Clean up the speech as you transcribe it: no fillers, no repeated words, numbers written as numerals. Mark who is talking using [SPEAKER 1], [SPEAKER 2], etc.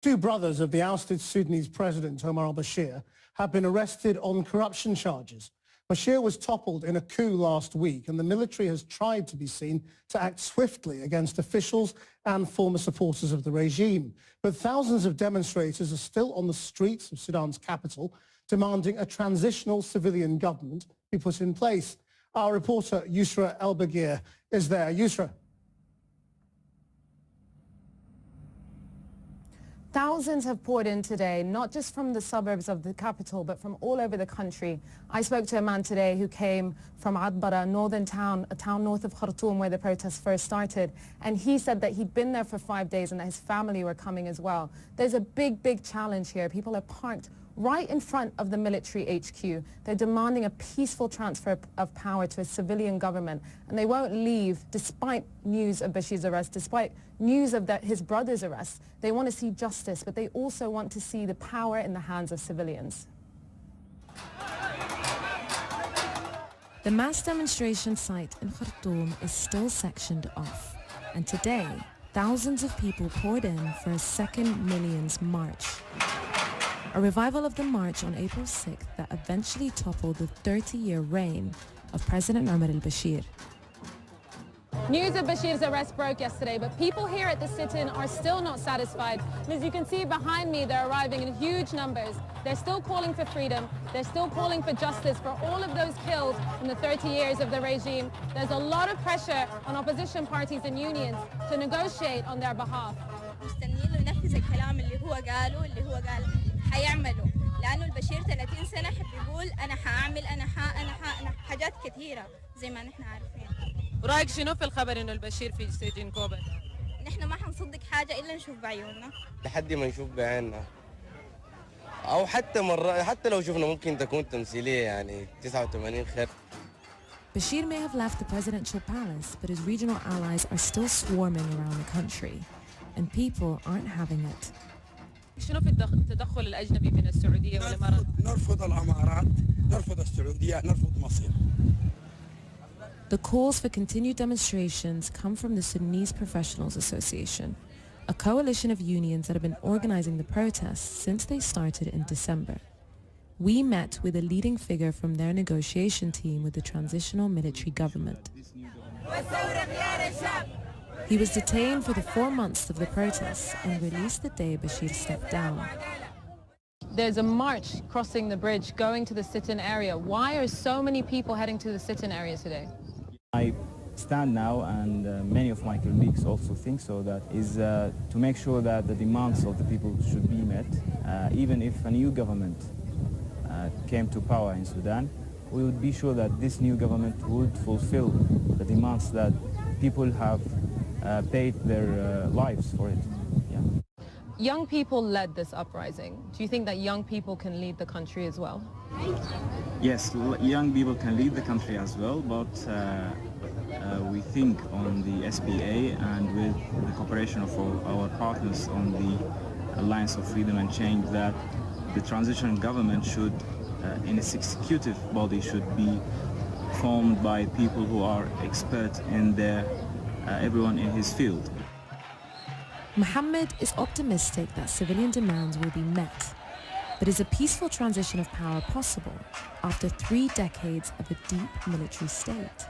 [SPEAKER 1] Two brothers of the ousted Sudanese president Omar Elbashir have been arrested on corruption charges. Bashir was toppled in a coup last week, and the military has tried to be seen to act swiftly against officials and former supporters of the regime. But thousands of demonstrators are still on the streets of Sudan's capital, demanding a transitional civilian government be put in place. Our reporter Yousra Elbagir is there. Yousra.
[SPEAKER 2] Thousands have poured in today, not just from the suburbs of the capital, but from all over the country. I spoke to a man today who came from Adbara, northern town, a town north of Khartoum where the protests first started. And he said that he'd been there for 5 days and that his family were coming as well. There's a big challenge here. People are parked right in front of the military HQ. They're demanding a peaceful transfer of power to a civilian government, and they won't leave despite news of Bashir's arrest, despite news of his brother's arrest. They want to see justice, but they also want to see the power in the hands of civilians.
[SPEAKER 3] The mass demonstration site in Khartoum is still sectioned off, and today thousands of people poured in for a second Millions March. A revival of the march on April 6th that eventually toppled the 30-year reign of President Omar Elbashir.
[SPEAKER 2] News of Bashir's arrest broke yesterday, but people here at the sit-in are still not satisfied. And as you can see behind me, they're arriving in huge numbers. They're still calling for freedom. They're still calling for justice for all of those killed in the 30 years of the regime. There's a lot of pressure on opposition parties and unions to negotiate on their behalf.
[SPEAKER 4] هيعملوا لأنه البشير 30 سنة بيقول أنا هعمل أنا حاجات كثيرة زي ما نحن عارفين.
[SPEAKER 5] ورأيك شنو في الخبر إنه البشير في سجن كوبا؟
[SPEAKER 4] نحن ما حنصدق حاجة إلا نشوف بعيوننا.
[SPEAKER 6] لحد ما نشوف بعيننا. أو حتى لو شفنا ممكن تكون تمثيلية يعني 89 خير.
[SPEAKER 3] Bashir may have left the presidential palace, but his regional allies are still swarming around the country, and people aren't having it.
[SPEAKER 5] شنو في التدخل الأجنبي من السعودية والإمارات؟
[SPEAKER 7] نرفض الإمارات، نرفض السعودية، نرفض مصر.
[SPEAKER 3] The calls for continued demonstrations come from the Sudanese Professionals Association, a coalition of unions that have been organizing the protests since they started in December. We met with a leading figure from their negotiation team with the transitional military government. He was detained for the 4 months of the protests and released the day Bashir stepped down.
[SPEAKER 2] There's a march crossing the bridge going to the sit-in area. Why are so many people heading to the sit-in area today?
[SPEAKER 8] I stand now, and many of my colleagues also think so, that is to make sure that the demands of the people should be met. Even if a new government came to power in Sudan, we would be sure that this new government would fulfill the demands that people have paid their lives for it. Yeah.
[SPEAKER 2] Young people led this uprising. Do you think that young people can lead the country as well?
[SPEAKER 8] Yes, young people can lead the country as well, but we think on the SPA and with the cooperation of our partners on the Alliance of Freedom and Change that the transition government should, in its executive body, should be formed by people who are expert in their everyone in his field.
[SPEAKER 3] Mohammed is optimistic that civilian demands will be met, but is a peaceful transition of power possible after 3 decades of a deep military state?